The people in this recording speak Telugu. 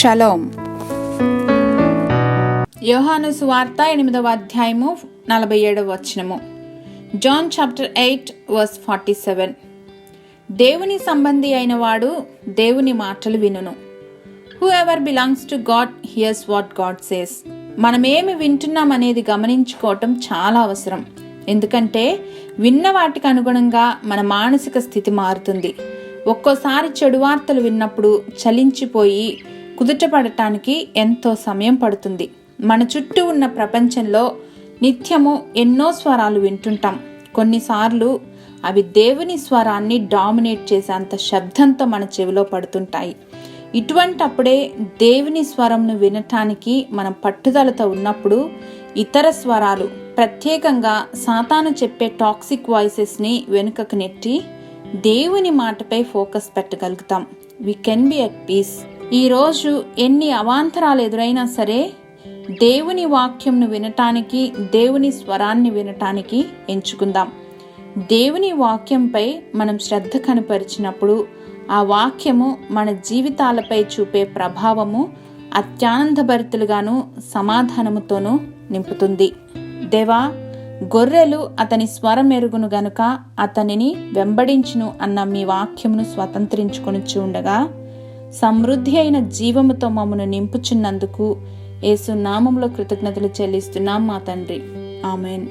షలోమ్. యోహాను సువార్త 8వ అధ్యాయము 47వ వచనము. John chapter 8 verse 47. దేవుని సంబంధి అయిన వాడు దేవుని మాటలు వినును. Whoever belongs to God hears what God says. మనమేమి వింటున్నాం అనేది గమనించుకోవటం చాలా అవసరం. ఎందుకంటే విన్న వాటికి అనుగుణంగా మన మానసిక స్థితి మారుతుంది. ఒక్కోసారి చెడు వార్తలు విన్నప్పుడు చలించిపోయి కుదుటపడటానికి ఎంతో సమయం పడుతుంది. మన చుట్టూ ఉన్న ప్రపంచంలో నిత్యము ఎన్నో స్వరాలు వింటుంటాం. కొన్నిసార్లు అవి దేవుని స్వరాన్ని డామినేట్ చేసేంత శబ్దంతో మన చెవిలో పడుతుంటాయి. ఇటువంటప్పుడే దేవుని స్వరంను వినటానికి మనం పట్టుదలతో ఉన్నప్పుడు ఇతర స్వరాలు, ప్రత్యేకంగా సాతాను చెప్పే టాక్సిక్ వాయిసెస్ని వెనుకకు నెట్టి దేవుని మాటపై ఫోకస్ పెట్టగలుగుతాం. We can be at peace. ఈరోజు ఎన్ని అవాంతరాలు ఎదురైనా సరే దేవుని వాక్యంను వినటానికి, దేవుని స్వరాన్ని వినటానికి ఎంచుకుందాం. దేవుని వాక్యంపై మనం శ్రద్ధ కనపరిచినప్పుడు ఆ వాక్యము మన జీవితాలపై చూపే ప్రభావము అత్యానందభరితులుగాను సమాధానముతోనూ నింపుతుంది. దేవా, గొర్రెలు అతని స్వరం ఎరుగును గనుక అతనిని వెంబడించును అన్న మీ వాక్యమును స్వతంత్రించుకొనుచు ఉండగా సమృద్ధి అయిన జీవముతో మమ్మను నింపుచున్నందుకు యేసు నామములో కృతజ్ఞతలు చెల్లిస్తున్నాం మా తండ్రి. ఆమెన్.